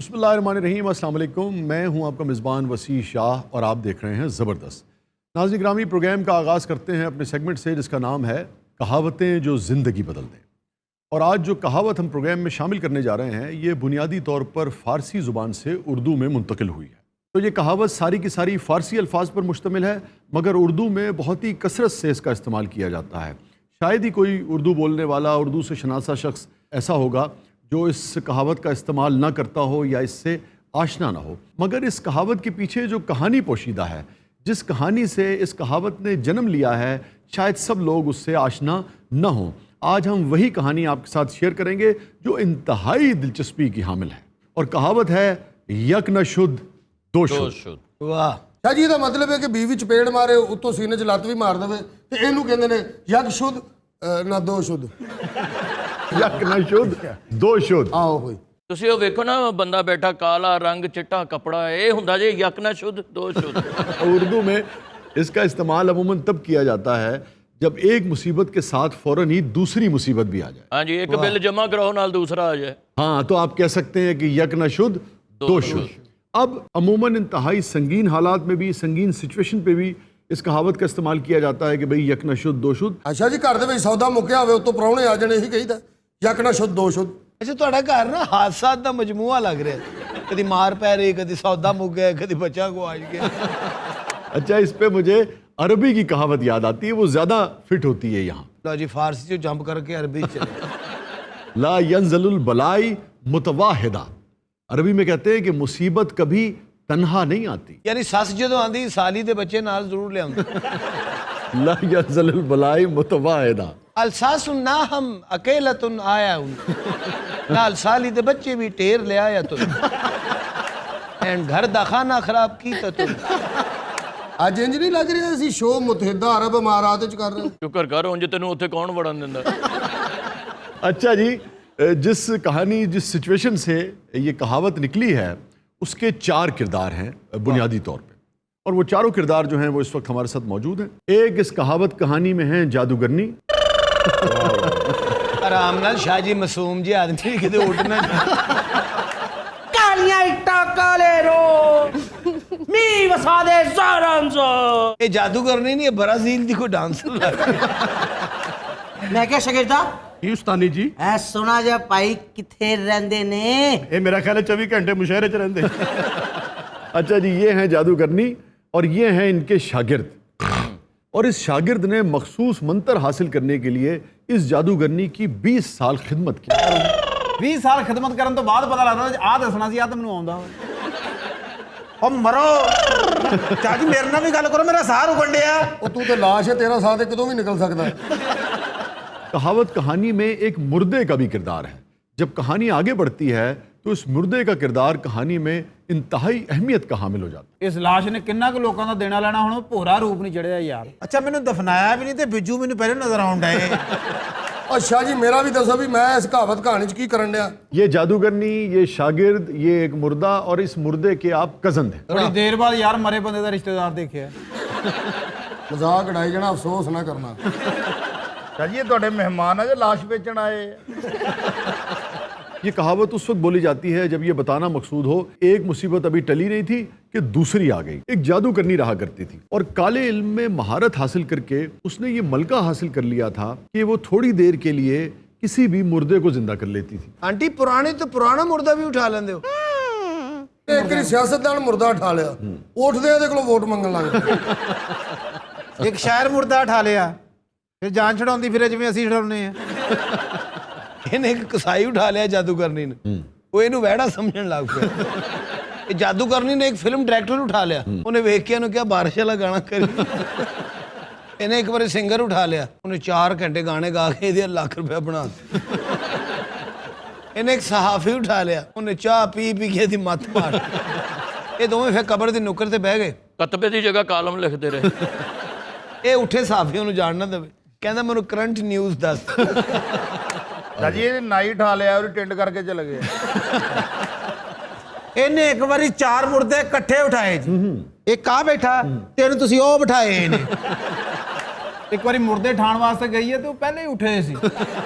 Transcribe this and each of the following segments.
बिस्मिल्लाहिर्रहमानिर्रहीम, अस्सलाम वालेकुम। मैं हूं आपका मेज़बान वसी शाह और आप देख रहे हैं ज़बरदस्त। नाज़रीन ग्रामी, प्रोग्राम का आगाज़ करते हैं अपने सेगमेंट से जिसका नाम है कहावतें जो ज़िंदगी बदल दें। और आज जो कहावत हम प्रोग्राम में शामिल करने जा रहे हैं ये बुनियादी तौर पर फ़ारसी ज़ुबान से उर्दू में मुंतकिल हुई है। तो ये कहावत सारी की सारी फ़ारसी अल्फाज पर मुश्तमिल है, मगर उर्दू में बहुत ही कसरत से इसका इस्तेमाल किया जाता है। शायद ही कोई उर्दू बोलने वाला, उर्दू से शनासा शख्स ऐसा होगा जो इस कहावत का इस्तेमाल ना करता हो या इससे आशना ना हो। मगर इस कहावत के पीछे जो कहानी पोशीदा है, जिस कहानी से इस कहावत ने जन्म लिया है, शायद सब लोग उससे आशना न हों। आज हम वही कहानी आपके साथ शेयर करेंगे जो इंतहाई दिलचस्पी की हामिल है। और कहावत है यक न शुद्ध दो शुद्ध। वाह शाह जी, ਇਹਦਾ ਮਤਲਬ ਹੈ ਕਿ ਬੀਵੀ ਚਪੇੜ ਮਾਰੇ ਉੱਤੋਂ ਸੀਨੇ 'ਚ ਲੱਤ ਵੀ ਮਾਰ ਦੇਵੇ ਤੇ ਇਹਨੂੰ ਕਹਿੰਦੇ ਨੇ ਯਕ ਸ਼ੁੱਧ ਨਾ ਦੋ ਸ਼ੁੱਧ। यक न शुद्ध दो शुद्ध। ਆਓ ਹੋਈ ਤੁਸੀਂ ਉਹ ਵੇਖੋ ਨਾ, ਬੰਦਾ ਬੈਠਾ ਕਾਲਾ ਰੰਗ ਚਿੱਟਾ कपड़ा, ਇਹ ਹੁੰਦਾ ਜੇ ਯਕ ਨਾ ਸ਼ੁੱਧ ਦੋ ਸ਼ੁੱਧ। उर्दू में इसका इस्तेमाल अमूमन तब किया जाता है जब एक मुसीबत के साथ फ़ौरन ही दूसरी मुसीबत भी आ जाए। हाँ जी, एक बिल जमा कराओ नाल दूसरा आ जाए। हाँ, तो आप कह सकते हैं कि यक न शुद्ध दो शुद्ध। अब अमूमन इंतहाई संगीन हालात में भी, संगीन सिचुएशन पे भी इस कहावत का इस्तेमाल किया जाता है कि भाई यक न शुद्ध दो शुद्ध। ਅੱਛਾ ਜੀ, ਘਰ ਦੇ ਵਿੱਚ ਸੌਦਾ ਮੁੱਕਿਆ ਹੋਵੇ ਉੱਤੋਂ ਪ੍ਰਾਹੁਣੇ ਆ ਜਾਣੇ, ਇਹੀ ਕਹੀਦਾ ਯਕ ਨਾ ਸ਼ੁੱਧ ਦੋ ਸ਼ੁੱਧ। अच्छा ਤੁਹਾਡਾ ਘਰ ਨਾ ਹਾਦਸਾਤ ਦਾ ਮਜਮੂਆ ਲੱਗ ਰਿਹਾ, ਕਦੀ ਮਾਰ ਪੈ ਰਹੀ, ਕਦੀ ਸੌਦਾ ਮੁੱਕ ਗਿਆ, ਕਦੀ ਬੱਚਾ ਗੁਆਚ ਗਿਆ। अच्छा, इस पे मुझे अरबी की कहावत याद आती है, वो ज़्यादा फिट होती है यहाँ। ਲਓ ਜੀ, ਫਾਰਸੀ ਚੋਂ ਜੰਪ ਕਰਕੇ ਅਰਬੀ ਚ ਚਲੇ। ला यंज़लुल बलाई मुतवाहिदा। अरबी में कहते हैं कि मुसीबत कभी तन्हा नहीं आती। ਯਾਨੀ ਸੱਸ ਜਦੋਂ ਆਂਦੀ ਸਾਲੀ ਦੇ ਬੱਚੇ ਨਾਲ ਜ਼ਰੂਰ ਲਿਆਉਂਦੀ। ला यंज़लुल बलाई मुतवाहिदा। ਅਲਸਾਸੁਨ ਨਾ ਹਮ ਅਕੇਲਤੁਨ ਆਇਆ ਹੂੰ, ਨਾਲ ਸਾਲੀ ਦੇ ਬੱਚੇ ਵੀ ਢੇਰ ਲੈ ਆਇਆ ਤੂੰ, ਐਂਡ ਘਰ ਦਾ ਖਾਣਾ ਖਰਾਬ ਕੀਤਾ ਤੂੰ। ਅੱਜ ਇੰਜ ਨਹੀਂ ਲੱਗ ਰਿਹਾ ਅਸੀਂ ਸ਼ੋਅ ਮੁਤਹਿਦਾ ਅਰਬ ਇਮਾਰਾਤ 'ਚ ਕਰ ਰਹੇ ਹਾਂ। ਸ਼ੁਕਰ ਕਰ, ਉਂਝ ਤੈਨੂੰ ਉੱਥੇ ਕੌਣ ਵੜਨ ਦਿੰਦਾ। अच्छा जी, जिस कहानी, जिस सिचुएशन से ये कहावत निकली है उसके 4 किरदार हैं बुनियादी तौर पे, और वो चारों किरदार जो हैं वो इस वक्त हमारे साथ मौजूद हैं। एक इस कहावत कहानी में है जादूगरनी। ਆਰਾਮ ਨਾਲ ਸ਼ਾਹ ਜੀ, ਮਾਸੂਮ ਜੀ ਆਦਮੀ, ਕਿਤੇ ਉੱਡ ਨਾ ਜਾਏ। ਕਾਲੀਆਂ ਇੱਟਾਂ ਕਾਲੇ ਰੋ ਮੀ ਵਸਾ ਦੇ ਜ਼ਾਰਾਂ ਜ਼ੋ। ਇਹ ਜਾਦੂਗਰਨੀ ਨਹੀਂ, ਇਹ ਬਰਾਜ਼ੀਲ ਦੀ ਕੋਈ ਡਾਂਸਰ ਲੱਗ ਰਹੀ। ਮੈਂ ਕਿਹਾ ਸ਼ਾਗਿਰਦਾ, उस्तानी जी, ਐ ਸੋਨਾ ਜਿਹਾ ਭਾਈ ਕਿੱਥੇ ਰਹਿੰਦੇ ਨੇ? ये मेरा ख्याल है 24 घंटे मुशहरे च रहंदे। अच्छा जी, ये हैं जादूगरनी और ये हैं इनके शागिर्द। और इस शागिर्द ने मखसूस मंतर हासिल करने के लिए इस जादूगरनी की 20 साल खिदमत की। 20 ਸਾਲ ਖਿਦਮਤ ਕਰਨ ਤੋਂ ਬਾਅਦ ਪਤਾ ਲੱਗਦਾ ਆਹ ਦੱਸਣਾ ਸੀ, ਆਹ ਤਾਂ ਮੈਨੂੰ ਆਉਂਦਾ ਵਾ। ਉਹ ਮਰੋ ਚਾਚੀ, ਮੇਰੇ ਨਾਲ ਵੀ ਗੱਲ ਕਰੋ, ਮੇਰਾ ਸਾਹ ਰੁਕਣ ਡਿਆ। ਉਹ ਤੂੰ ਤੇ ਲਾਸ਼ ਹੈ, ਤੇਰਾ ਸਾਹ ਤੇ ਕਦੋਂ ਵੀ ਨਿਕਲ ਸਕਦਾ। कहावत कहानी में एक मुर्दे का भी किरदार है। जब कहानी आगे बढ़ती है तो इस मुर्दे का किरदार कहानी में इंतहाई अहमियत का हामिल हो जाता है। ਇਸ ਲਾਸ਼ ਨੇ ਕਿੰਨਾ ਕੁ ਲੋਕਾਂ ਦਾ ਦੇਣਾ ਲੈਣਾ, ਹੁਣ ਉਹ ਭੋਰਾ ਰੂਪ ਨਹੀਂ ਚੜਿਆ ਯਾਰ। ਅੱਛਾ, ਮੈਨੂੰ ਦਫਨਾਇਆ ਵੀ ਨਹੀਂ ਤੇ ਬਿੱਜੂ ਮੈਨੂੰ ਪਹਿਲੇ ਨਜ਼ਰ ਆਉਣ ਡਏ। ਔਰ ਸ਼ਾਹ ਜੀ, ਮੇਰਾ ਵੀ ਦੱਸੋ ਵੀ ਮੈਂ ਇਸ ਕਹਾਵਤ ਕਹਾਣੀ 'ਚ ਕੀ ਕਰਨ ਡਿਆ। ये जादूगरनी, ये शागिर्द, ये एक मुर्दा, और इस मुर्दे के आप कज़न थे। ਥੋੜੀ ਦੇਰ ਬਾਅਦ ਯਾਰ ਮਰੇ ਬੰਦੇ ਦਾ ਰਿਸ਼ਤੇਦਾਰ ਦੇਖਿਆ। ਮਜ਼ਾਕ ਉਡਾਈ ਜਾਣਾ, ਅਫਸੋਸ ਨਾ ਕਰਨਾ। शाह जी, ये ਤੁਹਾਡੇ ਮਹਿਮਾਨ ਆ ਜੋ ਲਾਸ਼ ਵੇਚਣ ਆਏ। ये कहावत उस वक्त बोली जाती है जब ये बताना मकसूद हो एक मुसीबत अभी टली नहीं थी कि दूसरी आ गई। एक जादूगरनी रहा करती थी और काले इल्म में महारत हासिल करके उसने ये मलका हासिल कर लिया था कि वो थोड़ी देर के लिए किसी भी मुर्दे को जिंदा कर लेती थी। ਆਂਟੀ, ਪੁਰਾਣੇ ਤੋਂ ਪੁਰਾਣਾ ਮੁਰਦਾ ਵੀ ਉਠਾ ਲੈਂਦੇ ਹੋ। ਇੱਕ ਵਾਰੀ ਸਿਆਸਤਦਾਨ ਮੁਰਦਾ ਉਠਾ ਲਿਆ, ਉੱਠਦੇ ਉਹਦੇ ਕੋਲੋਂ ਵੋਟ ਮੰਗਣ ਲੱਗ ਪਏ। ਇੱਕ ਸ਼ਾਇਰ ਮੁਰਦਾ ਉਠਾ ਲਿਆ, ਫਿਰ ਜਾਨ ਛਡਾਉਂਦੀ ਫਿਰੇ ਜਿਵੇਂ ਅਸੀਂ ਛਡਾਉਂਦੇ ਆ। ਇਹਨੇ ਇੱਕ ਕਸਾਈ ਉਠਾ ਲਿਆ ਜਾਦੂਗਰਨੀ ਨੇ, ਉਹ ਇਹਨੂੰ ਵਹਿੜਾ ਸਮਝਣ ਲੱਗ ਪਿਆ। ਇਹ ਜਾਦੂਗਰਨੀ ਨੇ ਇੱਕ ਫਿਲਮ ਡਾਇਰੈਕਟਰ ਉਠਾ ਲਿਆ, ਉਹਨੇ ਵੇਖ ਕੇ ਉਹਨੂੰ ਕਿਹਾ ਬਾਰਿਸ਼ ਵਾਲਾ ਗਾਣਾ ਕਰੀ। ਇਹਨੇ ਇੱਕ ਵਾਰੀ ਸਿੰਗਰ ਉਠਾ ਲਿਆ, ਉਹਨੇ 4 ਘੰਟੇ ਗਾਣੇ ਗਾ ਕੇ ਇਹਦੇ ਲੱਖ ਰੁਪਇਆ ਬਣਾ ਦਿੱਤਾ। ਇਹਨੇ ਇੱਕ ਸਹਾਫੀ ਉਠਾ ਲਿਆ, ਉਹਨੇ ਚਾਹ ਪੀ ਪੀ ਕੇ ਇਹਦੀ ਮੱਤ ਮਾਰ। ਇਹ ਦੋਵੇਂ ਫਿਰ ਕਬਰ ਦੀ ਨੁੱਕਰ ਤੇ ਬਹਿ ਗਏ। ਕਤਬੇ ਦੀ ਜਗ੍ਹਾ ਕਾਲਮ ਲਿਖਦੇ ਰਹੇ। ਇਹ ਉੱਠੇ ਸਹਾਫੀ ਉਹਨੂੰ ਜਾਣ ਨਾ ਦੇਵੇ, ਕਹਿੰਦਾ ਮੈਨੂੰ ਕਰੰਟ ਨਿਊਜ਼ ਦੱਸ। शाह जी, ये नाई उठा लिया और टेंड करके चले गए। ਇਹਨੇ ਇੱਕ ਵਾਰੀ 4 ਮੁਰਦੇ ਇਕੱਠੇ ਉਠਾਏ ਜੀ। ਇੱਕ ਆ ਬੈਠਾ, ਤਿੰਨ ਤੁਸੀਂ ਉਹ ਬਿਠਾਏ ਇਹਨੇ। ਇੱਕ ਵਾਰੀ ਮੁਰਦੇ ਠਾਣ ਵਾਸਤੇ ਗਈ ਹੈ ਤੇ ਉਹ ਪਹਿਲੇ ਹੀ ਉੱਠੇ ਸੀ।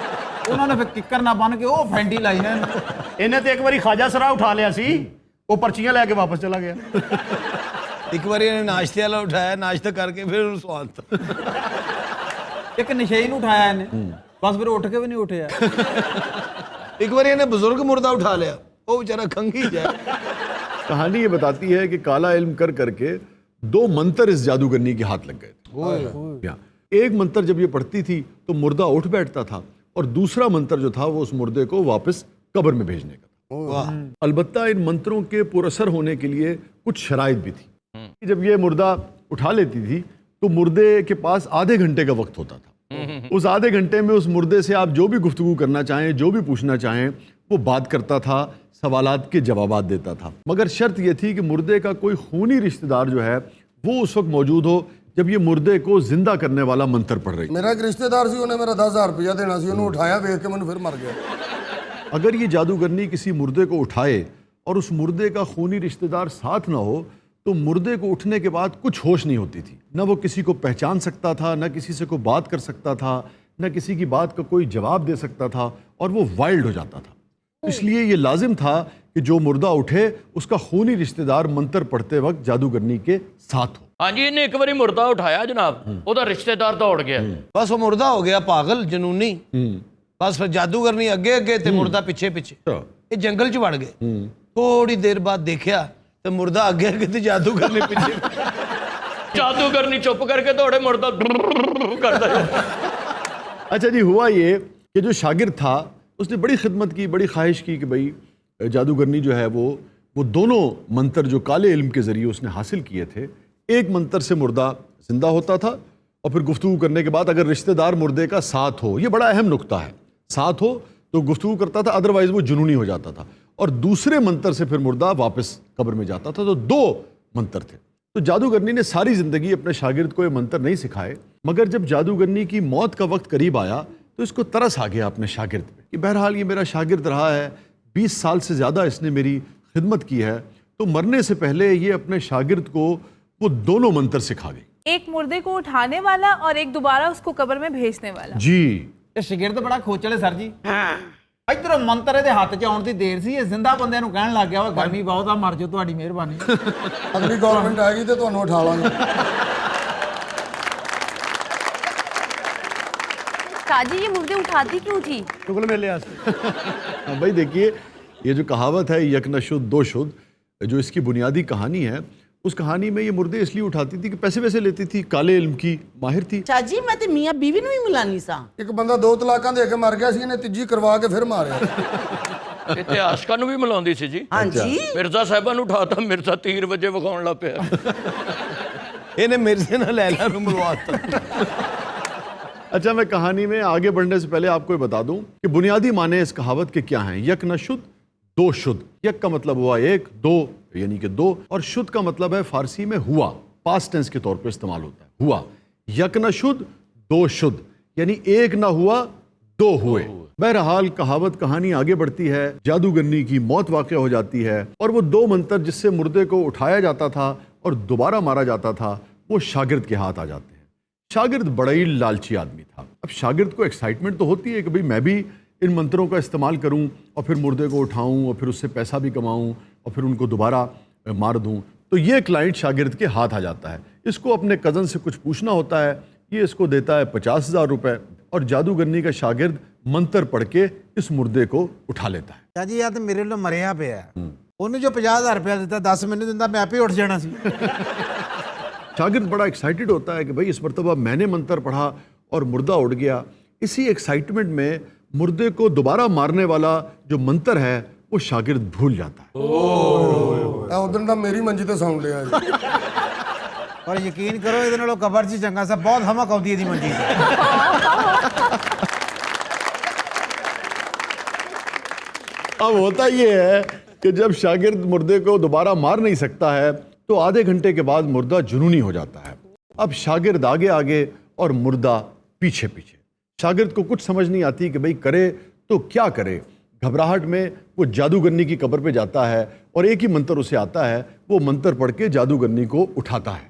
ਉਹਨਾਂ ਨੇ ਫਿਰ ਕਿੱਕਰ ਨਾ ਬਣ ਕੇ ਉਹ ਫੈਂਡੀ ਲਾਈ ਨੇ ਇਹਨੇ ਤੇ ਇੱਕ ਵਾਰੀ ਖਾਜਾ ਸਰਾ ਉਠਾ ਲਿਆ ਸੀ, ਉਹ ਪਰਚੀਆਂ ਲੈ ਕੇ ਵਾਪਸ ਚਲਾ ਗਿਆ। ਇੱਕ ਵਾਰੀ ਇਹਨੇ ਨਾਸ਼ਤੇ ਵਾਲਾ ਉਠਾਇਆ, ਨਾਸ਼ਤਾ ਕਰਕੇ ਫਿਰ ਉਹਨੂੰ ਸਵਾਦਤਾ। ਇੱਕ ਨਸ਼ੇਈ ਨੂੰ ਉਠਾਇਆ ਇਹਨੇ, ਬਸ ਫਿਰ ਉੱਠ ਕੇ ਵੀ ਨਹੀਂ ਉੱਠਿਆ। एक बार इन्हें बुजुर्ग मुर्दा उठा लिया, वो बेचारा खंगी जाए। कहानी ये बताती है कि काला इल्म कर करके 2 मंत्र इस जादूगरनी के हाथ लग गए थे। एक मंत्र जब ये पढ़ती थी तो मुर्दा उठ बैठता था, और दूसरा मंत्र जो था वो उस मुर्दे को वापस कब्र में भेजने का था। अलबत्ता इन मंत्रों के पुरअसर होने के लिए कुछ शराइत भी थी। जब ये मुर्दा उठा लेती थी तो मुर्दे के पास आधे घंटे का वक्त होता था। उस आधे घंटे में उस मुर्दे से आप जो भी गुफ्तगू करना चाहें, जो भी पूछना चाहें, वो बात करता था, सवालात के जवाबात देता था। मगर शर्त यह थी कि मुर्दे का कोई खूनी रिश्तेदार जो है वो उस वक्त मौजूद हो जब ये मुर्दे को जिंदा करने वाला मंत्र पढ़ रही। मेरा एक रिश्तेदार सी, उन्हें मेरा 10,000 रुपया देना सी, उन्हें उठाया, वेख के मैंने फिर मर गया। अगर ये जादूगरनी किसी मुर्दे को उठाए और उस मुर्दे का खूनी रिश्तेदार साथ ना हो तो मुर्दे को उठने के बाद कुछ होश नहीं होती थी। न वो किसी को पहचान सकता था, न किसी से कोई बात कर सकता था, न किसी की बात का कोई जवाब दे सकता था, और वो वाइल्ड हो जाता था। इसलिए ये लाजिम था कि जो मुर्दा उठे उसका खूनी रिश्तेदार मंत्र पढ़ते वक्त जादूगरनी के साथ हो। हाँ जी, इन्हें एक बारी मुर्दा उठाया जनाब, ਉਹਦਾ ਰਿਸ਼ਤੇਦਾਰ ਦੌੜ ਗਿਆ। बस वो मुर्दा हो गया पागल जनूनी। बस फिर जादूगरनी अगे अगे ते मुर्दा पिछे पिछे। ये जंगल च वड़ गए। थोड़ी देर बाद देखा तो मुर्दा अगे अगे ते जादूगरनी पिछे। जादूगरनी चुप करके दौड़े, मुर्दा करता है। अच्छा जी, हुआ ये कि जो शागिर्द था उसने बड़ी खिदमत की, बड़ी ख्वाहिश की कि भाई जादूगरनी जो है वो दोनों मंत्र जो काले इल्म के ज़रिए उसने हासिल किए थे, एक मंत्र से मुर्दा जिंदा होता था, और फिर गुफ्तगू करने के बाद अगर रिश्तेदार मुर्दे का साथ हो, ये बड़ा अहम नुक्ता है, साथ हो तो गुफ्तगू करता था, अदरवाइज वो जुनूनी हो जाता था, और दूसरे मंत्र से फिर मुर्दा वापस कब्र में जाता था। तो 2 मंत्र थे। तो जादूगरनी ने सारी ज़िंदगी अपने शागिर्द को ये मंत्र नहीं सिखाए, मगर जब जादूगरनी की मौत का वक्त करीब आया तो इसको तरस आ गया अपने शागिर्द पे कि बहरहाल ये मेरा शागिर्द रहा है, 20 साल से ज़्यादा इसने मेरी खिदमत की है, तो मरने से पहले ये अपने शागिर्द को वो दोनों मंत्र सिखा गई। एक मुर्दे को उठाने वाला और एक दोबारा उसको कब्र में भेजने वाला। जी, ਇਹ ਸ਼ਾਗਿਰਦ ਬੜਾ ਖੋਚਲ ਹੈ ਸਰ ਜੀ। ਇਧਰੋਂ ਮੰਤਰ ਇਹਦੇ ਹੱਥ 'ਚ ਆਉਣ ਦੀ ਦੇਰ ਸੀ, ਇਹ ਜ਼ਿੰਦਾ ਬੰਦਿਆਂ ਨੂੰ ਕਹਿਣ ਲੱਗ ਗਿਆ ਵਾ ਗਰਮੀ ਬਹੁਤ ਆ, ਮਰ ਜਾਓ, ਤੁਹਾਡੀ ਮਿਹਰਬਾਨੀ। अगली गवर्नमेंट आएगी तो ਤੁਹਾਨੂੰ उठा लांगे। काजी ये मुर्दे उठाती क्यों थी? शुक्ल मेले हाँ भाई देखिए, ये जो कहावत है यक न शुद्ध दो शुद्ध, जो इसकी बुनियादी कहानी है, उस कहानी में ये मुर्दे इसलिए उठाती थी कि पैसे वैसे लेती थी, काले इल्म की माहिर थी। ਚਾਚੀ ਮੈਂ ਤੇ ਮੀਆਂ ਬੀਵੀ ਨੂੰ ਵੀ ਮਿਲਾਨੀ ਸਾਂ। ਇੱਕ ਬੰਦਾ 2 ਤਲਾਕਾਂ ਦੇ ਕੇ ਮਰ ਗਿਆ ਸੀ, ਇਹਨੇ ਤੀਜੀ ਕਰਵਾ ਕੇ ਫਿਰ ਮਾਰਿਆ। ਇੱਥੇ ਆਸ਼ਕਾਂ ਨੂੰ ਵੀ ਮਿਲਾਉਂਦੀ ਸੀ ਜੀ। ਹਾਂਜੀ ਮਿਰਜ਼ਾ ਸਾਹਿਬਾਂ ਨੂੰ ਉਠਾਤਾ, ਮਿਰਜ਼ਾ 3 ਵਜੇ ਵਿਖਾਉਣ ਲੱਗ ਪਿਆ। इन्हें मिर्जे ने लैला में बुलवाता। अच्छा, मैं कहानी में आगे बढ़ने से पहले आपको ये बता दूं कि बुनियादी माने इस कहावत के क्या हैं। यक न शुद्ध दो शुद्ध। यक का मतलब हुआ एक, दो यानी कि 2, और शुद्ध का मतलब है फारसी में हुआ, पास्ट टेंस के तौर पे इस्तेमाल होता है, हुआ। यक न शुद्ध दो शुद्ध, यानी एक ना हुआ 2 हुए। बहरहाल कहावत कहानी आगे बढ़ती है, जादूगरनी की मौत वाक़ हो जाती है, और वो 2 मंत्र जिससे मुर्दे को उठाया जाता था और दोबारा मारा जाता था वो शागिर्द के हाथ आ जाते हैं। शागिर्द बड़ा ही लालची आदमी था। अब शागिर्द को एक्साइटमेंट तो होती है कि भाई मैं भी इन मंत्रों का इस्तेमाल करूं और फिर मुर्दे को उठाऊं और फिर उससे पैसा भी कमाऊं और फिर उनको दोबारा मार दूं। तो ये क्लाइंट शागिर्द के हाथ आ जाता है। इसको अपने कज़न से कुछ पूछना होता है, ये इसको देता है 50,000 रुपये, और जादूगरनी का शागिर्द मंत्र पढ़ के इस मुर्दे को उठा लेता है। ਚਾਚੀ ਆ ਤੇ ਮੇਰੇ ਵੱਲੋਂ ਮਰਿਆ ਪਿਆ, ਉਹਨੂੰ ਜੋ 50,000 ਰੁਪਇਆ ਦਿੱਤਾ, 10 ਮੈਨੂੰ ਦਿੰਦਾ, मैं आपे ਉੱਠ जाना सी। शागिर्द बड़ा एक्साइटेड होता है कि भाई इस मरतबा मैंने मंत्र पढ़ा और मुर्दा उड़ गया। इसी एक्साइटमेंट में मुर्दे को दोबारा मारने वाला जो मंत्र है वो शागिर्द भूल जाता है। ਇਹ ਉਦੋਂ ਦਾ ਮੇਰੀ ਮੰਜੀ ਤੇ ਸੌਂ ਲਿਆ ਜੀ। ਪਰ ਯਕੀਨ ਕਰੋ ਇਹਦੇ ਨਾਲੋਂ ਕਬਰ 'ਚ ਚੰਗਾ ਸਾ ਬਹੁਤ ਹਮਕ ਆਉਂਦੀ ਇਹਦੀ ਮੰਜੀ 'ਚ। अब होता ये है कि जब शागिर्द मुर्दे को दोबारा मार नहीं सकता है तो आधे घंटे के बाद मुर्दा जुनूनी हो जाता है। अब शागिर्द आगे आगे और मुर्दा पीछे पीछे। शागिर्द को कुछ समझ नहीं आती कि भाई करे तो क्या करे। घबराहट में वो जादूगरनी की कब्र पे जाता है और एक ही मंत्र उसे आता है, वो मंत्र पढ़ के जादूगरनी को उठाता है।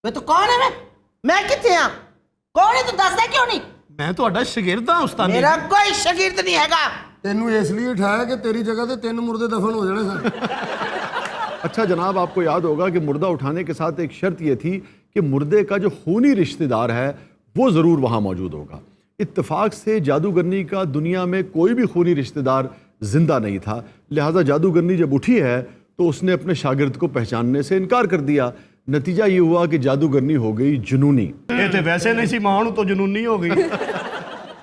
वे तो कौन है? मैं किथे हां? कौन है तू दसदा क्यों नहीं? ਮੈਂ ਤੁਹਾਡਾ ਸ਼ਾਗਿਰਦ ਹਾਂ ਉਸਤਾਦੀ। मेरा कोई शागिर्द नहीं हैगा। ਤੈਨੂੰ ਇਸ ਲਈ ਉਠਾਇਆ ਕਿ ਤੇਰੀ ਜਗ੍ਹਾ ਤੇ 3 ਮੁਰਦੇ ਦਫਨ ਹੋ ਜਾਣੇ ਸਨ। अच्छा जनाब, आपको याद होगा कि मुर्दा उठाने के साथ एक शर्त यह थी कि मुर्दे का जो खूनी रिश्तेदार है वो ज़रूर वहाँ मौजूद होगा। इत्तेफाक से जादूगरनी का दुनिया में कोई भी खूनी रिश्तेदार जिंदा नहीं था, लिहाजा जादूगरनी जब उठी है तो उसने अपने शागिर्द को पहचानने से इनकार कर दिया। नतीजा ये हुआ कि जादूगरनी हो गई जुनूनी। ਇਹ ਤੇ ਵੈਸੇ ਨਹੀਂ ਸੀ ਮਾਂ ਨੂੰ ਤਾਂ ਜਨੂਨੀ ਹੋ ਗਈ।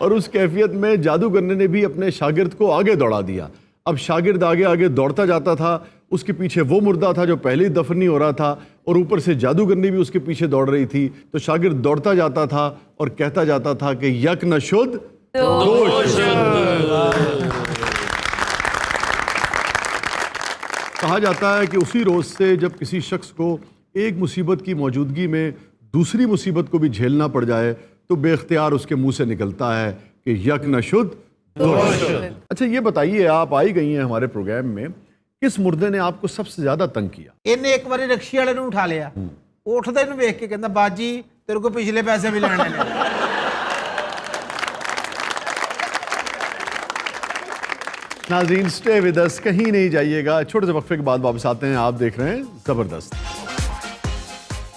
और उस कैफियत में जादूगरनी ने भी अपने शागिर्द को आगे दौड़ा दिया। अब शागिर्द आगे आगे दौड़ता जाता था, उसके पीछे वो मुर्दा था जो पहले ही दफन नहीं हो रहा था, और ऊपर से जादूगरनी भी उसके पीछे दौड़ रही थी। तो शागिर्द दौड़ता जाता था और कहता जाता था कि यक न शुद्ध दो शुद्ध। कहा जाता है कि उसी रोज से जब किसी शख्स को एक मुसीबत की मौजूदगी में दूसरी मुसीबत को भी झेलना पड़ जाए तो बेख्तियार उसके मुंह से निकलता है कि यक न शुद्ध दो शुद्ध। अच्छा ये बताइए, आप आई गई हैं हमारे प्रोग्राम में, किस मुर्दे ने आपको सबसे ज्यादा तंग किया? ਇਹਨੇ ਇੱਕ ਵਾਰੀ ਰਕਸ਼ੀ ਵਾਲੇ ਨੂੰ ਉਠਾ ਲਿਆ। ਉਹ ਉੱਠਦਾ ਇਹਨੂੰ ਵੇਖ ਕੇ ਕਹਿੰਦਾ ਬਾਜੀ ਤੇਰੇ ਕੋਲ ਪਿਛਲੇ ਪੈਸੇ ਵੀ ਲੈਣੇ ਨੇ। नाज़रीन स्टे विद अस, कहीं नहीं जाइएगा, छोटे से वक्फे के बाद वापस आते हैं। आप देख रहे हैं जबरदस्त।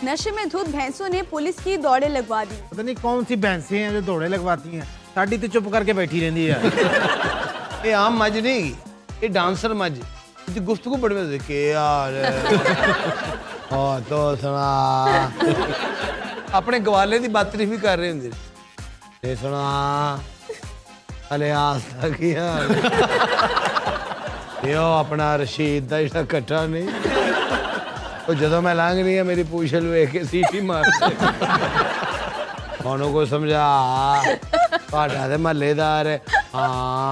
नशे में धुत भैंसों ने पुलिस की दौड़े लगवा दी। ਪਤਾ ਨਹੀਂ ਕੌਣ ਸੀ ਭੈਂਸੇ हैं जो दौड़े लगवाती हैं। ਸਾਡੀ ਤੇ ਚੁੱਪ ਕਰਕੇ ਬੈਠੀ ਰਹਿੰਦੀ ਹੈ। ये आम मज नहीं, ये डांसर मज। ये गुफ्तगू बड़े मजे के यार। हाँ तो सुना अपने गवाले की बातरी भी कर रहे होंगे। ये सुना हले आस तक यार यो अपना रशीद का जिहड़ा कट्टा नहीं तो जदों मैं लंघ रही है मेरी पूछल वेख के सीटी मार ਉਹਨੂੰ को समझा ਤੁਹਾਡਾ ਤੇ ਮਹੱਲੇਦਾਰ ਹੈ। हाँ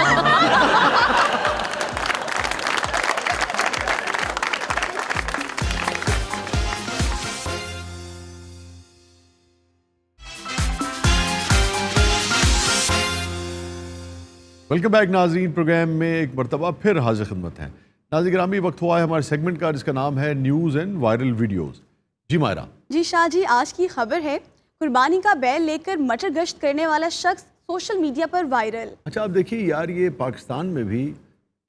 वेलकम बैक नाज़रीन, प्रोग्राम में एक मरतबा फिर हाजिर खिदमत हैं। नाज़रीन ग्रामी, वक्त हुआ है हमारे सेगमेंट का जिसका नाम है न्यूज़ एंड वायरल वीडियोज़। जी मायरा। जी शाह जी, आज की खबर है कुर्बानी का बैल लेकर मटर गश्त करने वाला शख्स सोशल मीडिया पर वायरल। अच्छा आप देखिए यार, ये पाकिस्तान में भी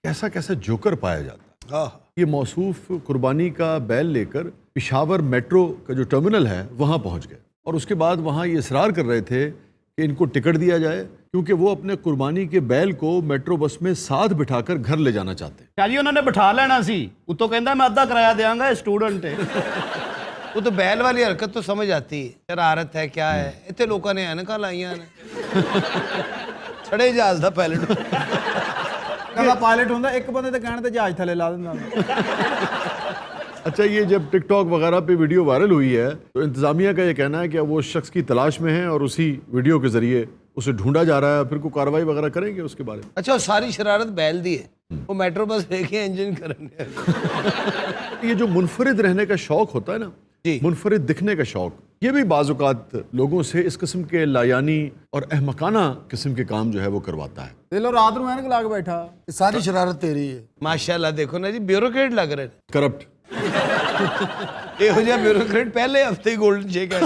कैसा कैसा जोकर पाया जाता है। ये मौसूफ कुर्बानी का बैल लेकर पिशावर मेट्रो का जो टर्मिनल है वहाँ पहुँच गए और उसके बाद वहाँ ये इसरार कर रहे थे कि इनको टिकट दिया जाए, क्योंकि वो अपने कुर्बानी के बैल को मेट्रो बस में साथ बिठाकर घर ले जाना चाहते हैं। ਕਿਆ ਜੀ ਉਹਨਾਂ ਨੇ ਬਿਠਾ ਲੈਣਾ ਸੀ, ਉਤੋਂ ਕਹਿੰਦਾ ਮੈਂ ਅੱਧਾ ਕਿਰਾਇਆ ਦੇਵਾਂਗਾ, ਸਟੂਡੈਂਟ ਹੈ। वो तो बैल वाली हरकत तो समझ आती है, शरारत है क्या है। इतने लोगों ने ऐनका लाइया ने छड़े जहाज का पायलट ਕਹਿੰਦਾ ਪਾਇਲਟ ਹੁੰਦਾ ਇੱਕ ਬੰਦੇ ਤੇ ਕਹਿਣ ਤੇ ਜਹਾਜ਼ ਥੱਲੇ ਲਾ ਦਿੰਦਾ। अच्छा ये जब टिकटॉक वगैरह पे वीडियो वायरल हुई है तो इंतज़ामिया का ये कहना है कि वो शख्स की तलाश में है और उसी वीडियो के ज़रिए उसे ढूंढा जा रहा है, फिर कोई कार्रवाई वगैरह करेंगे उसके बारे में। अच्छा वो सारी शरारत बैल दी है, वो मेट्रो बस देखे इंजन करने। ये जो मुनफरिद रहने का शौक होता है ना जी, मुनफरिद दिखने का शौक, ये भी बाज़-औक़ात लोगों से इस किस्म के लायानी और अहमकाना किस्म के काम जो है वो करवाता है। ਦੇ ਲੋ ਰਾਤ ਨੂੰ ਐਨਕ ਲਾ ਕੇ ਬੈਠਾ। ਇਹ ਸਾਰੀ ਸ਼ਰਾਰਤ ਤੇਰੀ ਹੈ। माशाल्लाह देखो ना जी, ब्यूरोक्रेट लग रहे हैं। करप्ट ਇਹੋ ਜਿਹਾ ब्यूरोक्रेट पहले हफ्ते ही गोल्डन शेक है।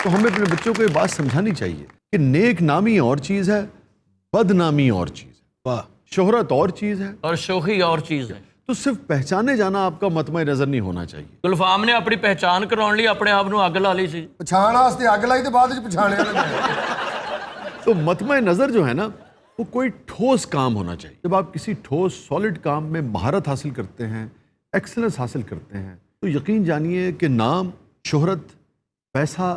तो हमें अपने बच्चों को ये बात समझानी चाहिए कि नेक नामी और चीज़ है, बदनामी और चीज़ है, वाह, शोहरत और चीज़ है, और शोखी और चीज़ है। तो सिर्फ पहचाने जाना आपका मतमय नज़र नहीं होना चाहिए। ਗੁਲਫਾਮ ਨੇ ਆਪਣੀ ਪਹਿਚਾਨ ਕਰਾਉਣ ਲਈ ਆਪਣੇ ਆਪ ਨੂੰ ਅੱਗ ਲਾ ਲਈ ਸੀ। ਪਛਾਣ ਵਾਸਤੇ ਅੱਗ ਲਾਈ ਤੇ ਬਾਅਦ ਵਿੱਚ ਪਛਾਣਿਆ ਨਾ। तो मतमय नज़र जो है ना वो कोई ठोस काम होना चाहिए। जब आप किसी ठोस सॉलिड काम में महारत हासिल करते हैं, एक्सेलेंस हासिल करते हैं, तो यकीन जानिए कि नाम, शोहरत, पैसा,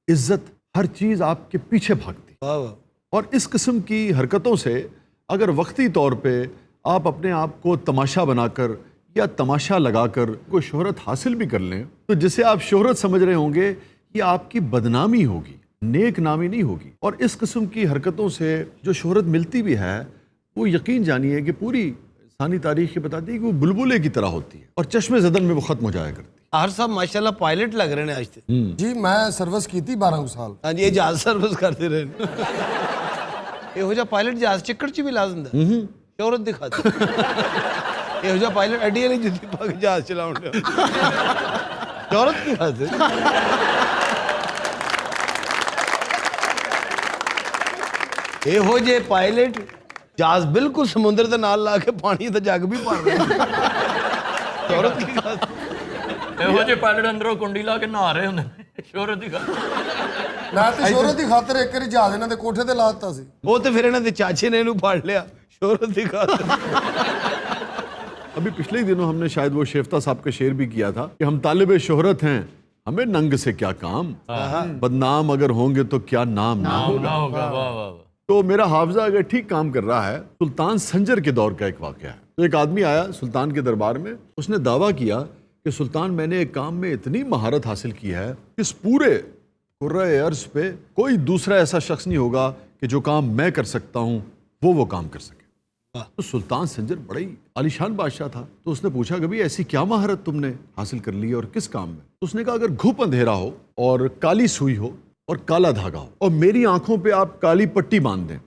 इज्जत, हर चीज़ आपके पीछे भागती है। वाह, वाह। और इस किस्म की हरकतों से अगर वक्ती तौर पे आप अपने आप को तमाशा बनाकर या तमाशा लगाकर कोई शोहरत हासिल भी कर लें, तो जिसे आप शोहरत समझ रहे होंगे ये आपकी बदनामी होगी, नेक नामी नहीं होगी। और इस किस्म की हरकतों से जो शोहरत मिलती भी है वो यकीन जानिए कि पूरी इंसानी तारीख ये बताती है कि वो बुलबुले की तरह होती है और चश्मे ज़दन में वो ख़त्म हो जाया करती है। हर साहब माशाल्लाह पायलट लग रहे हैं आज तक। ਜੀ ਮੈਂ ਸਰਵਿਸ ਕੀਤੀ 12 ਸਾਲ। हाँ जी, ये जहाज सर्विस करते रहे। ਇਹੋ ਜਿਹਾ ਪਾਇਲਟ ਜਹਾਜ਼ ਚੱਕਰ ਚ ਵੀ ਲਾ ਦਿੰਦਾ, ਸ਼ੋਹਰਤ ਦਿਖਾਦਾ। ਇਹੋ ਜਿਹਾ ਪਾਇਲਟ ਅੱਡੀ ਵਾਲੀ ਜੁੱਤੀ ਪਾ ਕੇ ਜਹਾਜ਼ ਚਲਾਉਂਦਾ, ਸ਼ੋਹਰਤ ਕੀ ਖਾਦੇ। ਇਹੋ ਜੇ ਪਾਇਲਟ ਜਹਾਜ਼ ਬਿਲਕੁਲ ਸਮੁੰਦਰ ਦੇ ਨਾਲ ਲਾ ਕੇ ਪਾਣੀ ਦਾ ਜੱਗ ਵੀ ਭਰ ਰਹੇ ਸ਼ੋਹਰਤ ਕੀ ਗੱਲ ਇਹੋ ਜਿਹੇ ਪਾਇਲਟ ਅੰਦਰੋਂ ਕੁੰਡੀ ਲਾ ਕੇ ਨਹਾ ਰਹੇ ਹੁੰਦੇ ਨੇ ਸ਼ੋਹਰਤ ਦੀ ਗੱਲ। ਮੈਂ ਤੇ ਸ਼ੋਹਰਤ ਦੀ ਖਾਤਰ ਇੱਕ ਵਾਰੀ ਜਹਾਜ਼ ਇਹਨਾਂ ਦੇ ਕੋਠੇ ਤੇ ਲਾ ਦਿੱਤਾ ਸੀ। ਉਹ ਤੇ ਫਿਰ ਇਹਨਾਂ ਦੇ ਚਾਚੇ ਨੇ ਇਹਨੂੰ ਫੜ ਲਿਆ ਸ਼ੋਹਰਤ ਦੀ ਖਾਤਰ। अभी पिछले ही दिनों हमने शायद वो शेफ्ता साहब का शेर भी किया था कि हम तालिबे शोहरत हैं, हमें नंग से क्या काम, बदनाम अगर होंगे तो क्या नाम ना होगा। होगा वाह वाह वाह। तो मेरा हाफजा अगर ठीक काम कर रहा है, सुल्तान संजर के दौर का एक वाकया है। तो एक आदमी आया सुल्तान के दरबार में, उसने दावा किया कि सुल्तान मैंने एक काम में इतनी महारत हासिल की है कि इस पूरे कुर्रे अर्ज पे कोई दूसरा ऐसा शख्स नहीं होगा कि जो काम मैं कर सकता हूँ वो काम कर सके। तो सुल्तान संजर बड़ा ही आलीशान बादशाह था, तो उसने पूछा कि भाई ऐसी क्या महारत तुमने हासिल कर ली है और किस काम में। तो उसने कहा अगर घुप अंधेरा हो और काली सुई हो और काला धागा हो और मेरी आंखों पे आप काली पट्टी बांध दें,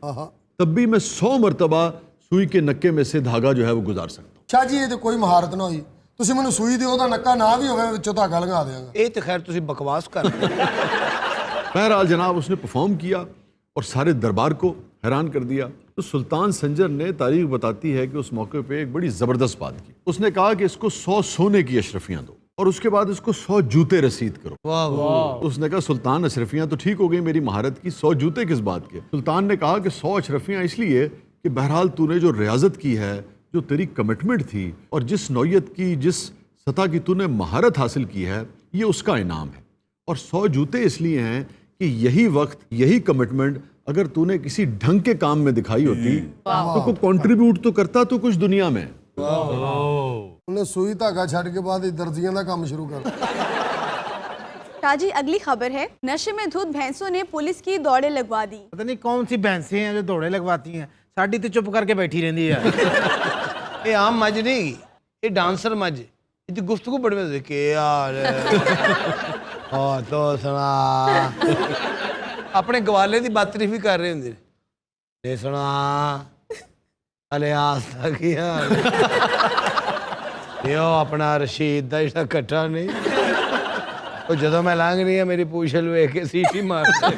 तब भी मैं 100 मरतबा सुई के नक्के में से धागा जो है वो गुजार सकता हूँ। ਸ਼ਾਹ ਜੀ ਇਹ ਤੇ ਕੋਈ ਮਹਾਰਤ ਨਾ ਹੋਈ, ਤੁਸੀਂ ਮੈਨੂੰ ਸੂਈ ਦਿਓ ਉਹਦਾ ਨੱਕਾ ਨਾ ਵੀ ਹੋਵੇ ਵਿੱਚੋਂ ਧਾਗਾ ਲਗਾ ਦਿਆਂਗਾ। ਇਹ ਤੇ ਖੈਰ ਤੁਸੀਂ ਬਕਵਾਸ ਕਰ ਰਹੇ ਹੋ। बहरहाल जनाब उसने परफॉर्म किया और सारे दरबार को हैरान कर दिया। तो सुल्तान संजर ने तारीख बताती है कि उस मौके पे एक बड़ी ज़बरदस्त बात की। उसने कहा कि इसको 100 सोने की अशरफियाँ दो और उसके बाद इसको 100 जूते रसीद करो। वाह वाह। उसने कहा सुल्तान अशरफियाँ तो ठीक हो गई मेरी महारत की, 100 जूते किस बात के। सुल्तान ने कहा कि 100 अशरफियाँ इसलिए कि बहरहाल तूने जो रियाजत की है, जो तेरी कमिटमेंट थी और जिस नौयत की, जिस सतह की तूने महारत हासिल की है, ये उसका इनाम है। और 100 जूते इसलिए हैं कि यही वक्त, यही कमिटमेंट अगर तूने किसी ढंग के काम में दिखाई होती तो को कंट्रीब्यूट तो करता तो कुछ दुनिया में। ਉਹਨੇ ਸੂਈ ਧਾਗਾ ਛੱਡ ਕੇ ਬਾਅਦ ਦਰਜੀਆਂ ਦਾ ਕੰਮ ਸ਼ੁਰੂ ਕਰ ਦਿੱਤਾ। शाहजी अगली खबर है, नशे में धुत भैंसों ने पुलिस की दौड़े लगवा दी। पता नहीं कौन सी भैंसें हैं जो दौड़े लगवाती हैं, साड़ी तो चुप करके बैठी रहती है। ਇਹ ਆਮ ਮੱਝ ਨਹੀਂ, ਇਹ ਡਾਂਸਰ ਮੱਝ। ਇਹਦੀ ਗੁਫ਼ਤਗੂ ਬੜੀ ਮਜ਼ੇ ਕੀ ਯਾਰ। ਹਾਂ ਤੋ ਸੁਣਾ। ਆਪਣੇ ਗਵਾਲੇ ਦੀ ਬਾਤਰੀ ਵੀ ਕਰ ਰਹੇ ਹੁੰਦੇ ਨੇ। ਸੁਣਾ ਹਲੇ ਆਸਤਾ ਕੀ ਹਾਲ। ਇਹ ਆਪਣਾ ਰਸ਼ੀਦ ਦਾ ਜਿਹੜਾ ਇਕੱਠਾ ਨਹੀਂ, ਉਹ ਜਦੋਂ ਮੈਂ ਲੰਘ ਰਹੀ ਹਾਂ ਮੇਰੀ ਪੂਛਲ ਵੇਖ ਕੇ ਸੀਟੀ ਮਾਰਦੇ।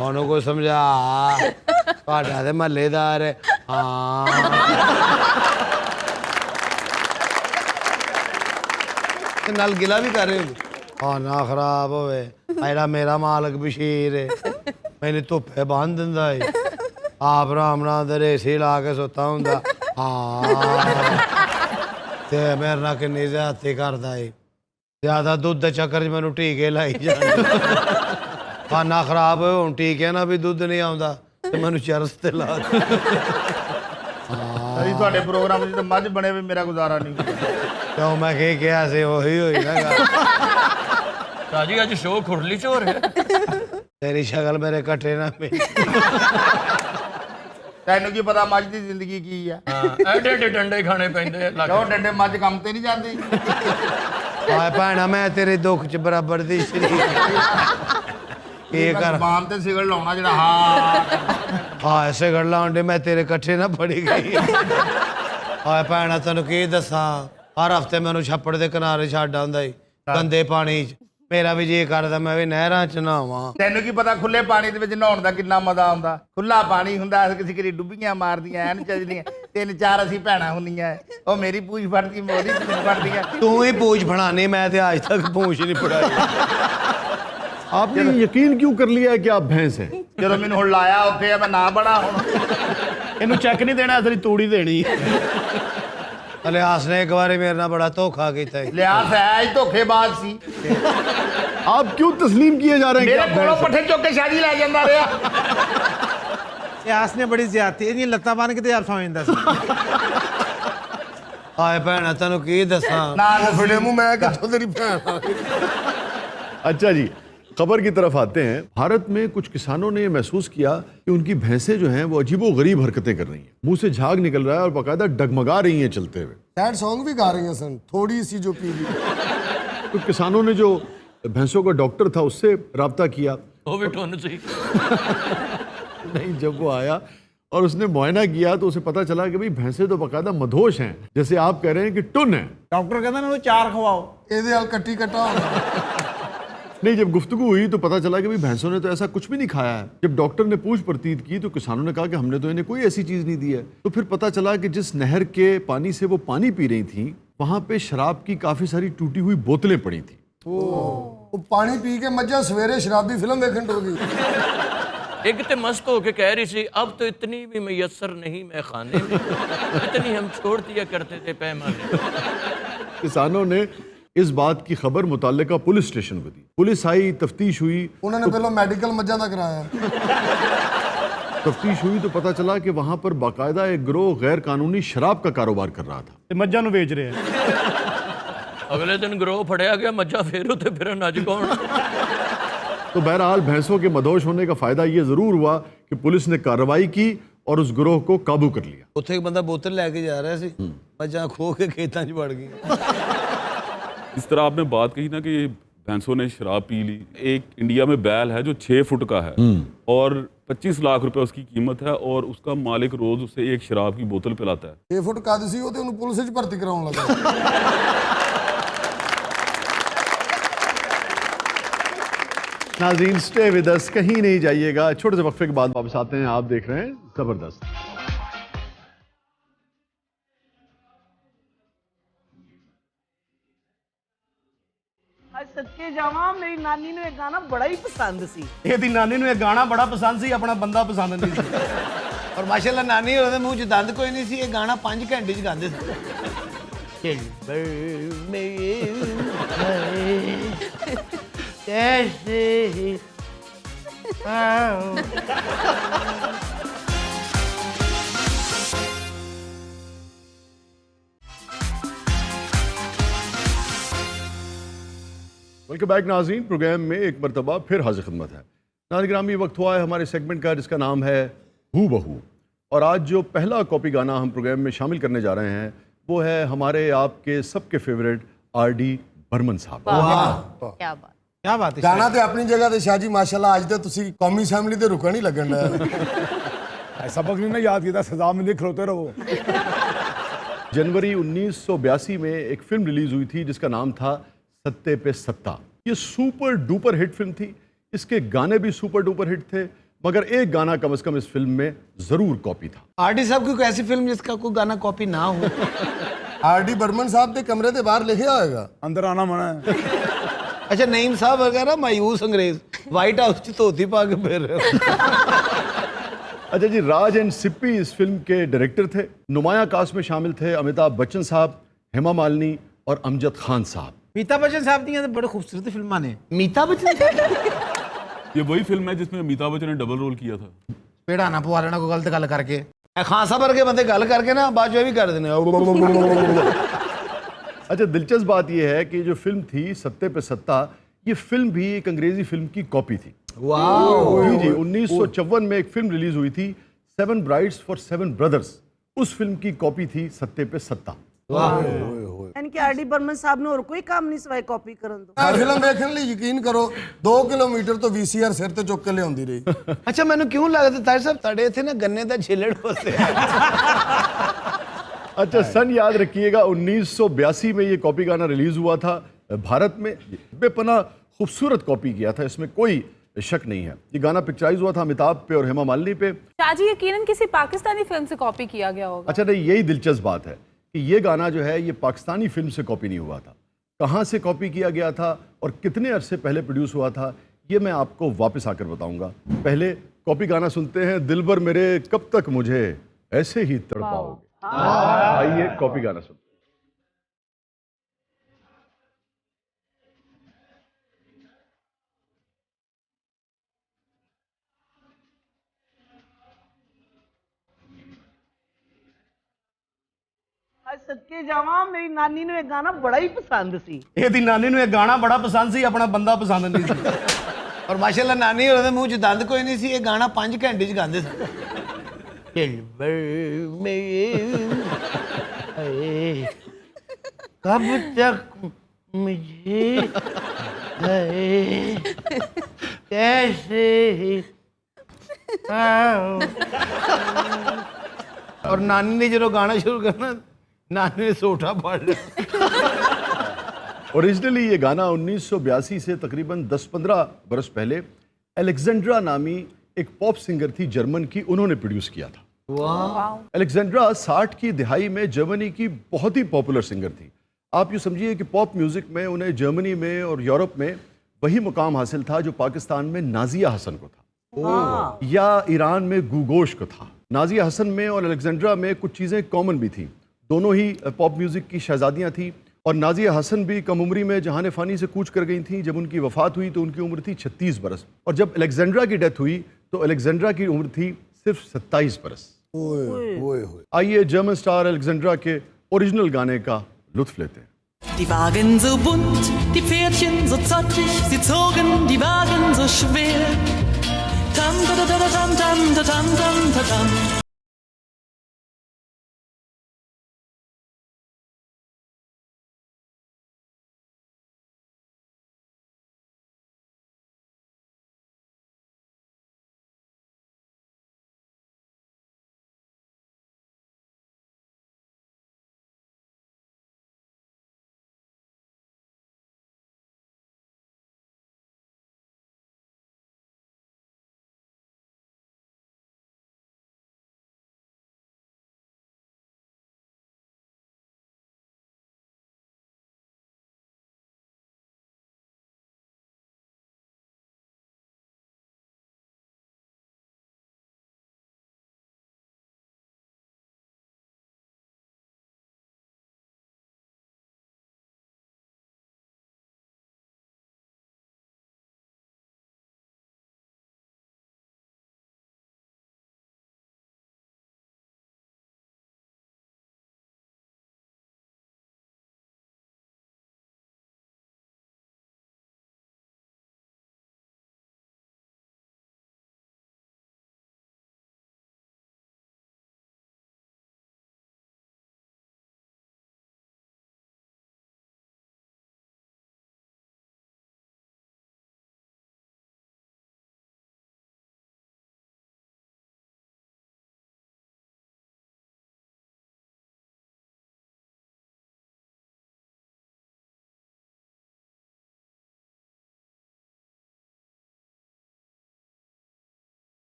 ਉਹਨੂੰ ਕੋਈ ਸਮਝਾ, ਤੁਹਾਡਾ ਤੇ ਮਹੱਲੇਦਾਰ ਹੈ। ਹਾਂ ਤੇ ਨਾਲ ਗਿਲਾ ਵੀ ਕਰ ਰਹੇ ਹੁੰਦੇ। ਹਾਂ ਨਾ ਖਰਾਬ ਹੋਵੇ, ਜਿਹੜਾ ਮੇਰਾ ਮਾਲਕ ਬਸ਼ੀਰ ਹੈ ਮੈਨੂੰ ਧੁੱਪੇ ਬੰਨ ਦਿੰਦਾ ਏ, ਆਪ ਆਰਾਮ ਨਾਲ ਦਰੇਸੀ ਲਾ ਕੇ ਸੁੱਤਾ ਹੁੰਦਾ। ਹਾਂ ਤੇ ਮੇਰੇ ਨਾਲ ਕਿੰਨੀ ਜ਼ਿਆਦਤੀ ਕਰਦਾ ਏ, ਜ਼ਿਆਦਾ ਦੁੱਧ ਦੇ ਚੱਕਰ 'ਚ ਮੈਨੂੰ ਟੀਕੇ ਲਾਈ ਜਾਂਦੇ। ਖਾਣਾ ਖਰਾਬ ਹੋਏ ਹੁਣ ਟੀਕਿਆਂ ਨਾਲ ਵੀ ਦੁੱਧ ਨਹੀਂ ਆਉਂਦਾ ਤੇ ਮੈਨੂੰ ਚਰਸ ਤੇ ਲਾ ਦੇ। ਅਸੀਂ ਤੁਹਾਡੇ ਪ੍ਰੋਗਰਾਮ 'ਚ ਤਾਂ ਮੱਝ ਬਣੇ ਵੀ ਮੇਰਾ ਗੁਜ਼ਾਰਾ ਨਹੀਂ। ਕਿਉਂ ਮੈਂ ਕੀ ਕਿਹਾ ਸੀ ਉਹੀ ਹੋਈ ਨਾ ਗੱਲ। ਸ਼ਾਹ ਜੀ ਅੱਜ ਸ਼ੋਅ ਖੁਰਲੀ 'ਚ ਹੋ ਰਿਹਾ। ਤੇਰੀ ਸ਼ਕਲ ਮੇਰੇ ਕੱਟੇ ਨਾ ਪਈ। ਤੈਨੂੰ ਕੀ ਪਤਾ ਮੱਝ ਦੀ ਜ਼ਿੰਦਗੀ ਕੀ ਆ। ਐਡੇ ਐਡੇ ਡੰਡੇ ਖਾਣੇ ਪੈਂਦੇ ਲੱਗ। ਉਹ ਡੰਡੇ ਮੱਝ ਕੰਮ ਤੇ ਨਹੀਂ ਜਾਂਦੀ। ਹਾਏ ਭੈਣਾ ਮੈਂ ਤੇਰੇ ਦੁੱਖ 'ਚ ਬਰਾਬਰ ਦੀ ਸ਼ਰੀਕ। ਕੀ ਕਰ ਜ਼ਬਾਨ ਤੇ ਸਿਗਲ ਲਾਉਣਾ ਜਿਹੜਾ ਹਾਂ ਹਾਂ ਐਸੇ ਗੱਲ ਲਾਉਂਦੇ ਮੈਂ ਤੇਰੇ ਇਕੱਠੇ ਨਾ ਫੜੀ ਗਈ। ਹਾਏ ਭੈਣਾ ਤੈਨੂੰ ਕੀ ਦੱਸਾਂ, ਹਰ ਹਫਤੇ ਮੈਨੂੰ ਛੱਪੜ ਦੇ ਕਿਨਾਰੇ ਛੱਡ ਆਉਂਦਾ ਈ ਗੰਦੇ ਪਾਣੀ 'ਚ। ਮੇਰਾ ਵੀ ਜੀ ਕਰਦਾ ਮੈਂ ਵੀ ਨਹਿਰਾਂ 'ਚ ਨਹਾਵਾਂ। ਤੈਨੂੰ ਕੀ ਪਤਾ ਖੁੱਲੇ ਪਾਣੀ ਦੇ ਵਿੱਚ ਨਹਾਉਣ ਦਾ ਕਿੰਨਾ ਮਜ਼ਾ ਆਉਂਦਾ। ਖੁੱਲਾ ਪਾਣੀ ਹੁੰਦਾ, ਕਿਸੇ ਕਿਰੀ ਡੁੱਬੀਆਂ ਮਾਰਦੀਆਂ ਐਨ ਚੱਜਦੀਆਂ। 3-4 ਅਸੀਂ ਭੈਣਾਂ ਹੁੰਦੀਆਂ, ਉਹ ਮੇਰੀ ਪੂਛ ਫੜਦੀ, ਮੋਦੀ ਪੂਛ ਫੜਦੀ ਆ। ਤੂੰ ਹੀ ਪੂਛ ਫੜਾਣੀ, ਮੈਂ ਤੇ ਅੱਜ ਤੱਕ ਪੂਛ ਨਹੀਂ ਫੜਾਈ। आपने यकीन क्यों कर लिया है कि आप भैंस हैं? ਜਦੋਂ ਮੈਨੂੰ ਹੁਣ ਲਾਇਆ ਉੱਥੇ ਆ ਮੈਂ ਨਾ ਬਣਾ ਹੁਣ। ਇਹਨੂੰ ਚੈੱਕ ਨਹੀਂ ਦੇਣਾ, ਅਸਲੀ ਤੂੜੀ ਦੇਣੀ। ਇਲਿਆਸ ਨੇ ਇੱਕ ਵਾਰੀ ਮੇਰੇ ਨਾਲ ਬੜਾ ਧੋਖਾ ਕੀਤਾ ਈ। ਲਿਆਸ ਹੈ ਧੋਖੇਬਾਜ਼ ਸੀ। आप क्यों तस्लीम किए जा रहे हैं कि ਮੇਰੇ आप ਕੋਲੋਂ भैंस हैं? ਪੱਠੇ ਚੁੱਕ ਕੇ ਸ਼ਾਦੀ ਲੈ ਜਾਂਦਾ ਰਿਹਾ। ਇਆਸ ਨੇ ਬੜੀ ਜ਼ਿਆਦਤੀ, ਇਹਦੀਆਂ ਲੱਤਾਂ ਬੰਨ ਕੇ ਤੇ ਆਪ ਸੌਂ ਜਾਂਦਾ ਸੀ। ਹਾਏ ਭੈਣਾ ਤੈਨੂੰ ਕੀ ਦੱਸਾਂ। ਨਾ ਫਿੜੇ ਮੂੰਹ ਮੈਂ ਕਿੱਥੋਂ ਤੇਰੀ ਭੈਣ ਆ ਗਈ। अच्छा जी, खबर की तरफ आते हैं। भारत में कुछ किसानों ने यह महसूस किया कि उनकी भैंसें जो हैं वो अजीबोगरीब हरकतें कर रही हैं, मुंह से झाग निकल रहा है और बाकायदा डगमगा रही हैं चलते हुए। ਸੈਡ Song ਵੀ ਗਾ रही सन, थोड़ी सी जो पी ली। तो किसानों ने जो भैंसों का डॉक्टर था उससे रब्ता किया। ਉਹ ਵੀ ਠੁੰਨ ਸੀ। नहीं, जब वो आया और उसने मुआयना किया तो उसे पता चला कि भाई भैंसें तो बाकायदा मधोश हैं, जैसे आप कह रहे हैं कि टुन है। ਡਾਕਟਰ ਕਹਿੰਦਾ ਮੈਨੂੰ 4 ਖਵਾਓ। ਇਹਦੇ ਨਾਲ ਕੱਟੀ ਕੱਟਾ ਹੁੰਦਾ। नहीं, जब गुफ्तगू हुई तो पता चला कि भाई भैंसों ने तो ऐसा कुछ भी नहीं खाया है। जब डॉक्टर ने पूछ परतीत की तो किसानों ने कहा कि हमने तो इन्हें कोई ऐसी चीज नहीं दी है। तो फिर पता चला कि जिस नहर के पानी से वो पानी पी रही थी वहां पे शराब की काफी सारी टूटी हुई बोतलें पड़ी थी। वो पानी पी के मज्जा सवेरे शराबी फिल्म देखने टुर गई। एक तो मस्त होके कह रही थी अब तो इतनी भी मैसर नहीं मैं खाने में, इतनी हम छोड़ दिया करते थे पैमाने। किसानों ने इस बात की खबर मुतल्लिका पुलिस स्टेशन को दी। पुलिस आई, तफ्तीश हुई। उन्होंने पहले मेडिकल मज्जा का कराया। तफ्तीश हुई तो पता चला कि वहां पर बाकायदा एक गिरोह गैर कानूनी शराब का कारोबार कर रहा था। मज्जा नु बेच रहे हैं। अगले दिन गिरोह फड़िया गया, मज्जा फेरो ते फिर अज कौन। तो बहरहाल भैंसों के मदहोश होने का फायदा ये जरूर हुआ कि पुलिस ने कार्रवाई की और उस गिरोह को काबू कर लिया। ਉੱਥੇ ਇੱਕ ਬੰਦਾ ਬੋਤਲ ਲੈ ਕੇ ਜਾ ਰਿਹਾ ਸੀ, ਮੱਝਾਂ ਖੋ ਕੇ ਖੇਤਾਂ 'ਚ ਵੜ ਗਈਆਂ। इस तरह आपने बात कही ना कि भैंसों ने शराब पी ली। एक इंडिया में बैल है जो 6 फुट का है और 25 लाख रुपए उसकी कीमत है और उसका मालिक रोज उसे एक शराब की बोतल पिलाता है। 6 फुट कद सी ਉਹ ਤੇ ਉਹਨੂੰ ਪੁਲਿਸ 'ਚ ਭਰਤੀ ਕਰਾਉਣ ਲੱਗਾ। नाज़रीन स्टे विद अस, कहीं नहीं जाइएगा। छोटे से वक्फे के बाद वापस आते हैं। आप देख रहे हैं जबरदस्त। सदके जावा मेरी नानी ने एक गाना बड़ा ही पसंद सी। ਇਹਦੀ ਨਾਨੀ ਨੂੰ ਇਹ ਗਾਣਾ ਬੜਾ ਪਸੰਦ ਸੀ, ਆਪਣਾ ਬੰਦਾ ਪਸੰਦ ਨਹੀਂ ਸੀ। ਔਰ ਮਾਸ਼ਾਅੱਲਾ ਨਾਨੀ ਉਹਦੇ ਮੂੰਹ 'ਚ ਦੰਦ ਕੋਈ ਨਹੀਂ ਸੀ, ਇਹ ਗਾਣਾ 5 ਘੰਟੇ 'ਚ ਗਾਉਂਦੇ ਸੀ। वेलकम बैक नाज़रीन, प्रोग्राम में एक मरतबा फिर हाजिर खिदमत है। नाज़रीन ग्रामी, वक्त हुआ है हमारे सेगमेंट का जिसका नाम है हू बहू। और आज जो पहला कॉपी गाना हम प्रोग्राम में शामिल करने जा रहे हैं वो है हमारे आपके सबके फेवरेट RD बर्मन साहब। क्या बात। क्या बात है। ਗਾਣਾ ਤੇ ਆਪਣੀ ਜਗ੍ਹਾ ਤੇ ਸ਼ਾਹ ਜੀ ਮਾਸ਼ਾਅੱਲਾ ਅੱਜ ਤੇ ਤੁਸੀਂ ਕੌਮੀ ਅਸੈਂਬਲੀ ਤੇ ਰੁਕਣ ਹੀ ਲੱਗਣ ਦਾ। सबक नहीं ना याद किया, सजा में नहीं खलोते रहो। जनवरी 1982 में एक फिल्म रिलीज हुई थी जिसका नाम था सत्ते पे सत्ता। ये सुपर डुपर हिट फिल्म थी। इसके गाने भी सुपर डुपर हिट थे, मगर एक गाना कम से कम इस फिल्म में जरूर कॉपी था। आरडी साहब की कोई ऐसी फिल्म जिसका कोई गाना कॉपी ना हो? RD बर्मन साहब ਦੇ ਕਮਰੇ ਦੇ ਬਾਹਰ ਲਿਖਿਆ ਹੋਏਗਾ अंदर आना मना है। अच्छा, नईम साहब वगैरह मायूस अंग्रेज व्हाइट हाउस 'ਚ ਧੋਤੀ ਪਾ ਕੇ फिर रहे हो। अच्छा जी, राज एंड सिप्पी इस फिल्म के डायरेक्टर थे। नुमाया कास्ट में शामिल थे अमिताभ बच्चन साहब, हेमा मालिनी और अमजद खान साहब। मीता बच्चन साहब दी बड़े खूबसूरत फिल्मां ने। मीता बच्चन ये वही फिल्म है जिसमें अमिताभ बच्चन ने डबल रोल किया था। पेड़ा ना पवा लेना कोई गलत गल करके। खान साहब वर्गे बंदे गल करके ना बाद भी कर देने। अच्छा, दिलचस्प बात यह है कि जो फिल्म थी सत्ते पे सत्ता, ये फिल्म भी एक अंग्रेजी फिल्म की कॉपी थी। जी जी, 1954 में एक फिल्म रिलीज हुई थी 7 ब्राइड्स फॉर 7 ब्रदर्स। उस फिल्म की कॉपी थी सत्ते पे सत्ता। इनके RD बर्मन साहब ने और कोई काम नहीं सिवाय कॉपी करन दो। ਫਿਲਮ ਦੇਖਣ ਲਈ ਯਕੀਨ ਕਰੋ 2 ਕਿਲੋਮੀਟਰ ਤੋਂ VCR ਸਿਰ ਤੇ ਚੁੱਕ ਕੇ ਲਿਆਉਂਦੀ ਰਹੀ। अच्छा, मैंने क्यों लगता ताज साहब ਤੁਹਾਡੇ ਇੱਥੇ ਨਾ गन्ने ਦਾ ਛਿੱਲੜ होते हैं। अच्छा, सन याद रखिएगा 1982 में ये कॉपी गाना रिलीज हुआ था भारत में। बेपना खूबसूरत कॉपी किया था, इसमें कोई शक नहीं है। ये गाना पिक्चराइज हुआ था अमिताभ पे और हेमा मालिनी पे। शाहजी यकीनन किसी पाकिस्तानी फिल्म से कॉपी किया गया होगा। अच्छा नहीं, यही दिलचस्प बात है कि ये गाना जो है ये पाकिस्तानी फिल्म से कॉपी नहीं हुआ था। कहाँ से कॉपी किया गया था और कितने अरसे पहले प्रोड्यूस हुआ था ये मैं आपको वापस आकर बताऊंगा। पहले कॉपी गाना सुनते हैं, दिलबर मेरे कब तक मुझे ऐसे ही तड़पाओगे। आइए कॉपी गाना सुनते हैं। सदके जावा मेरी नानी ने एक गाना बड़ा ही पसंद सी। ਇਹਦੀ ਨਾਨੀ ਨੂੰ ਇਹ ਗਾਣਾ ਬੜਾ ਪਸੰਦ ਸੀ, ਆਪਣਾ ਬੰਦਾ ਪਸੰਦ ਨਹੀਂ ਸੀ। और माशाल्लाह नानी ਉਹਦੇ ਮੂੰਹ 'ਚ ਦੰਦ ਕੋਈ ਨਹੀਂ ਸੀ, ਇਹ ਗਾਣਾ 5 ਘੰਟੇ 'ਚ ਗਾਉਂਦੇ ਸੀ। कब तक मुझे कैसे और नानी ने जो गाना शुरू करना, नानी ने सोटा पड़ लिया। ओरिजिनली ये गाना 1982 से तकरीबन 10-15 बरस पहले अलेक्जेंड्रा नामी एक पॉप सिंगर थी जर्मन की, उन्होंने प्रोड्यूस किया था। अलेक्जेंड्रा 60 की दिहाई में जर्मनी की बहुत ही पॉपुलर सिंगर थी। आप यूँ समझिए कि पॉप म्यूज़िक में उन्हें जर्मनी में और यूरोप में वही मुकाम हासिल था जो पाकिस्तान में नाजिया हसन को था या ईरान में गुगोश को था। नाजिया हसन में और अलेक्जेंड्रा में कुछ चीज़ें कॉमन भी थी, दोनों ही पॉप म्यूज़िक की शहजादियाँ थी। और नाजिया हसन भी कम उम्री में जहान फ़ानी से कूच कर गई थी। जब उनकी वफ़ात हुई तो उनकी उम्र थी 36 बरस, और जब अलेक्जेंड्रा की डेथ हुई तो अलेक्जेंड्रा की उम्र थी सिर्फ 27 बरस। आइए जर्मन स्टार अलेक्जेंड्रा के ओरिजिनल गाने का लुत्फ लेते हैं। Die Wagen so bunt, die Pferdchen so zottig, sie zogen die Wagen so schwer. Tam, ta, ta, ta, tam, tam, ta, tam, tam, ta, tam.